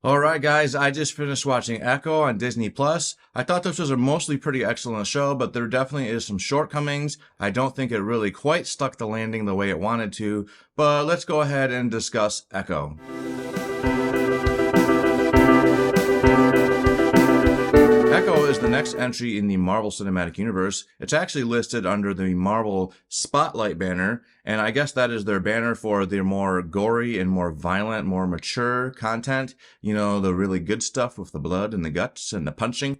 Alright guys, I just finished watching Echo on Disney Plus. I thought this was a mostly pretty excellent show, but there definitely is some shortcomings. I don't think it really quite stuck the landing the way it wanted to, but let's go ahead and discuss Echo. Echo is the next entry in the Marvel Cinematic Universe. It's actually listed under the Marvel Spotlight banner, and I guess that is their banner for their more gory and more violent, more mature content. You know, the really good stuff with the blood and the guts and the punching.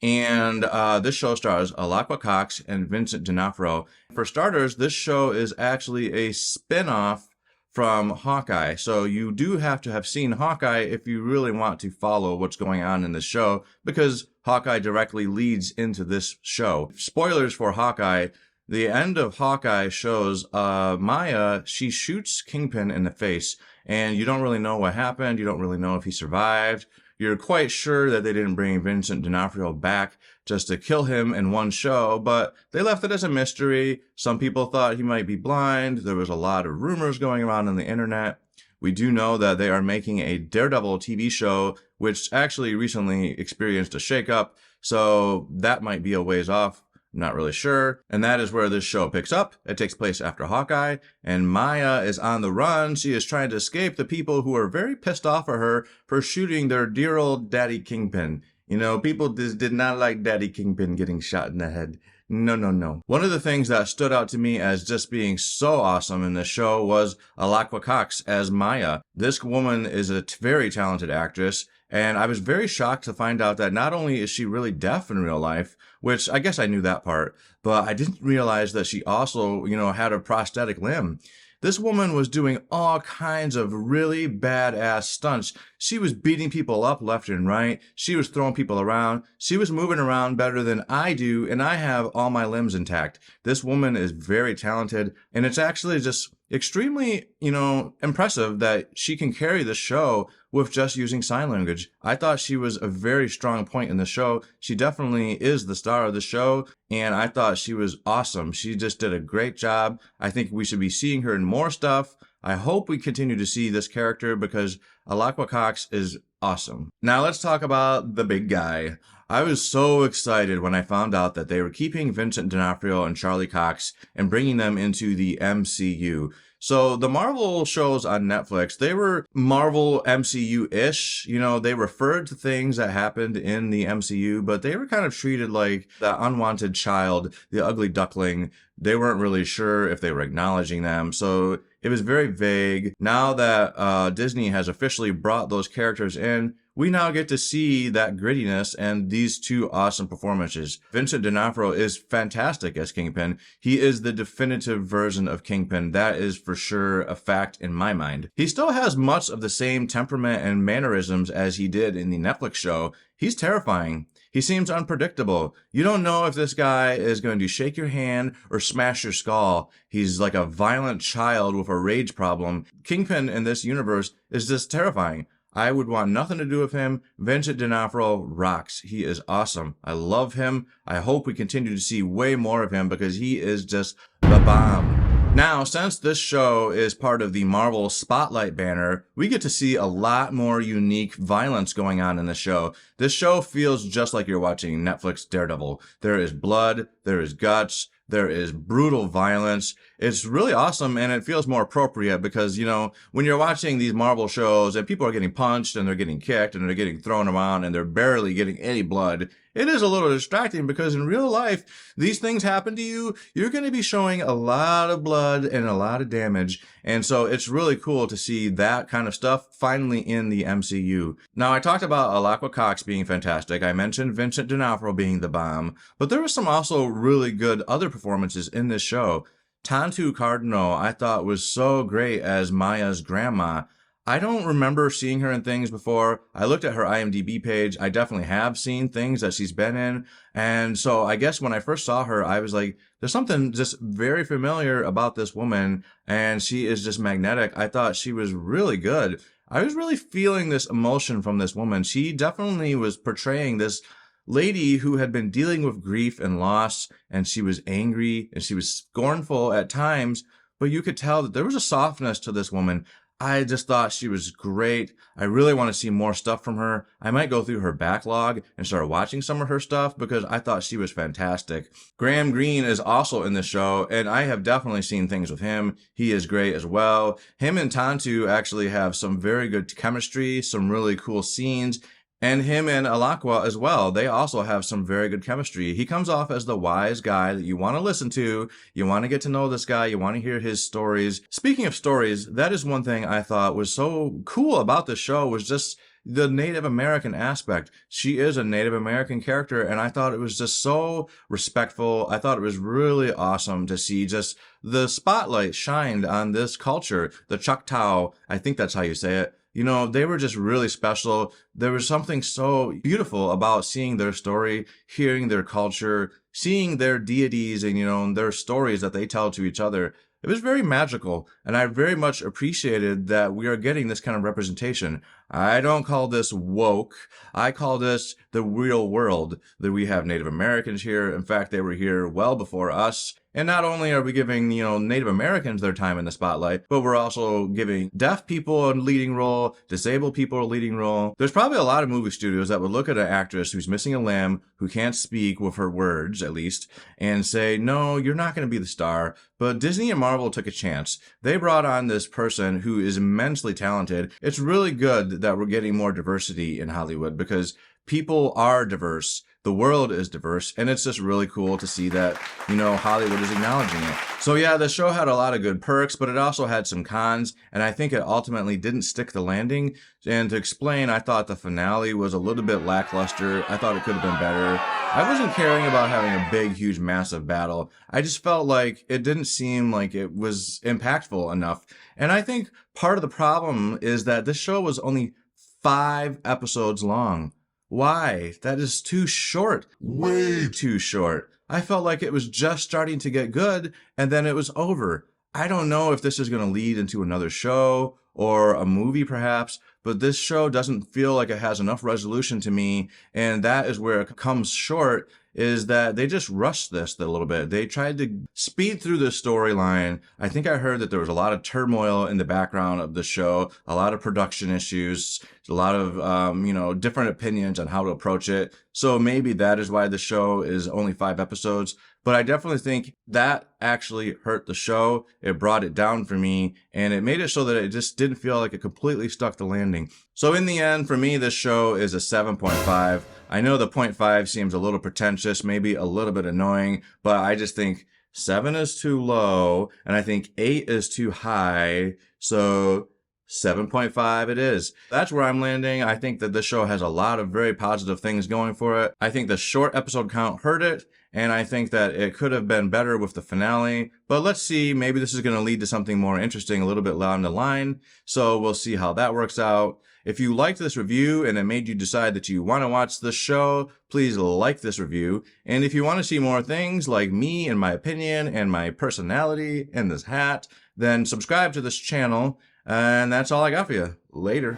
And this show stars Alaqua and Vincent D'Onofrio. For starters, this show is actually a spin-off from Hawkeye. So you do have to have seen Hawkeye if you really want to follow what's going on in this show, because Hawkeye directly leads into this show. Spoilers for Hawkeye. The end of Hawkeye shows Maya, she shoots Kingpin in the face, and you don't really know what happened. You don't really know if he survived. You're quite sure that they didn't bring Vincent D'Onofrio back just to kill him in one show, but they left it as a mystery. Some people thought he might be blind. There was a lot of rumors going around on the internet. We do know that they are making a Daredevil TV show, which actually recently experienced a shakeup, so that might be a ways off. Not really sure. And that is where this show picks up. It takes place after Hawkeye, and Maya is on the run. She is trying to escape the people who are very pissed off at her for shooting their dear old Daddy Kingpin. You know, people just did not like Daddy Kingpin getting shot in the head. No, no, no. One of the things that stood out to me as just being so awesome in this show was Alaqua as Maya. This woman is a very talented actress, and I was very shocked to find out that not only is she really deaf in real life, which I guess I knew that part, but I didn't realize that she also, had a prosthetic limb. This woman was doing all kinds of really badass stunts. She was beating people up left and right. She was throwing people around. She was moving around better than I do, and I have all my limbs intact. This woman is very talented, and it's actually just extremely, impressive that she can carry the show with just using sign language. I thought she was a very strong point in the show. She definitely is the star of the show, and I thought she was awesome. She just did a great job. I think we should be seeing her in more stuff. I hope we continue to see this character because Alaqua is awesome. Now let's talk about the big guy. I was so excited when I found out that they were keeping Vincent D'Onofrio and Charlie Cox and bringing them into the MCU. So the Marvel shows on Netflix, they were Marvel MCU-ish. They referred to things that happened in the MCU, but they were kind of treated like the unwanted child, the ugly duckling. They weren't really sure if they were acknowledging them. So it was very vague. Now that Disney has officially brought those characters in, we now get to see that grittiness and these two awesome performances. Vincent D'Onofrio is fantastic as Kingpin. He is the definitive version of Kingpin. That is for sure a fact in my mind. He still has much of the same temperament and mannerisms as he did in the Netflix show. He's terrifying. He seems unpredictable. You don't know if this guy is going to shake your hand or smash your skull. He's like a violent child with a rage problem. Kingpin in this universe is just terrifying. I would want nothing to do with him. Vincent D'Onofrio rocks. He is awesome. I love him. I hope we continue to see way more of him because he is just the bomb. Now, since this show is part of the Marvel Spotlight banner, we get to see a lot more unique violence going on in the show. This show feels just like you're watching Netflix Daredevil. There is blood, there is guts, there is brutal violence. It's really awesome, and it feels more appropriate because, when you're watching these Marvel shows and people are getting punched and they're getting kicked and they're getting thrown around and they're barely getting any blood, it is a little distracting because in real life, these things happen to you. You're going to be showing a lot of blood and a lot of damage. And so it's really cool to see that kind of stuff finally in the MCU. Now, I talked about Alaqua being fantastic. I mentioned Vincent D'Onofrio being the bomb, but there were some also really good other performances in this show. Tantu Cardinal, I thought was so great as Maya's grandma. I don't remember seeing her in things before. I looked at her IMDb page. I definitely have seen things that she's been in. And so I guess when I first saw her, I was like, there's something just very familiar about this woman. And she is just magnetic. I thought she was really good. I was really feeling this emotion from this woman. She definitely was portraying this lady who had been dealing with grief and loss. And she was angry and she was scornful at times. But you could tell that there was a softness to this woman. I just thought she was great. I really want to see more stuff from her. I might go through her backlog and start watching some of her stuff because I thought she was fantastic. Graham Greene is also in the show, and I have definitely seen things with him. He is great as well. Him and Tantu actually have some very good chemistry, some really cool scenes. And him and Alaqua as well. They also have some very good chemistry. He comes off as the wise guy that you want to listen to. You want to get to know this guy. You want to hear his stories. Speaking of stories, that is one thing I thought was so cool about the show was just the Native American aspect. She is a Native American character, and I thought it was just so respectful. I thought it was really awesome to see just the spotlight shined on this culture. The Choctaw, I think that's how you say it. You know, they were just really special. There was something so beautiful about seeing their story, hearing their culture, seeing their deities and, you know, their stories that they tell to each other. It was very magical, and I very much appreciated that we are getting this kind of representation. I don't call this woke. I call this the real world, that we have Native Americans here. In fact, they were here well before us. And not only are we giving, you know, Native Americans their time in the spotlight, but we're also giving deaf people a leading role, disabled people a leading role. There's probably a lot of movie studios that would look at an actress who's missing a limb, who can't speak with her words, at least, and say, no, you're not going to be the star. But Disney and Marvel took a chance. They brought on this person who is immensely talented. It's really good that we're getting more diversity in Hollywood because people are diverse. The world is diverse, and it's just really cool to see that, you know, Hollywood is acknowledging it. So yeah, the show had a lot of good perks, but it also had some cons, and I think it ultimately didn't stick the landing. And to explain, I thought the finale was a little bit lackluster. I thought it could have been better. I wasn't caring about having a big, huge, massive battle. I just felt like it didn't seem like it was impactful enough. And I think part of the problem is that this show was only 5 episodes long. Why? That is too short. Way too short. I felt like it was just starting to get good, and then it was over. I don't know if this is going to lead into another show or a movie perhaps, but this show doesn't feel like it has enough resolution to me, and that is where it comes short, is that they just rushed this a little bit. They tried to speed through the storyline. I think I heard that there was a lot of turmoil in the background of the show, a lot of production issues, a lot of, different opinions on how to approach it. So maybe that is why the show is only 5 episodes. But I definitely think that actually hurt the show. It brought it down for me, and it made it so that it just didn't feel like it completely stuck the landing. So in the end, for me, this show is a 7.5. I know the 0.5 seems a little pretentious, maybe a little bit annoying, but I just think 7 is too low, and I think 8 is too high. So 7.5 it is. That's where I'm landing. I think that this show has a lot of very positive things going for it. I think the short episode count hurt it, and I think that it could have been better with the finale. But let's see, maybe this is going to lead to something more interesting a little bit down the line. So we'll see how that works out. If you liked this review and it made you decide that you want to watch this show, please like this review. And if you want to see more things like me and my opinion and my personality and this hat, then subscribe to this channel. And that's all I got for you. Later.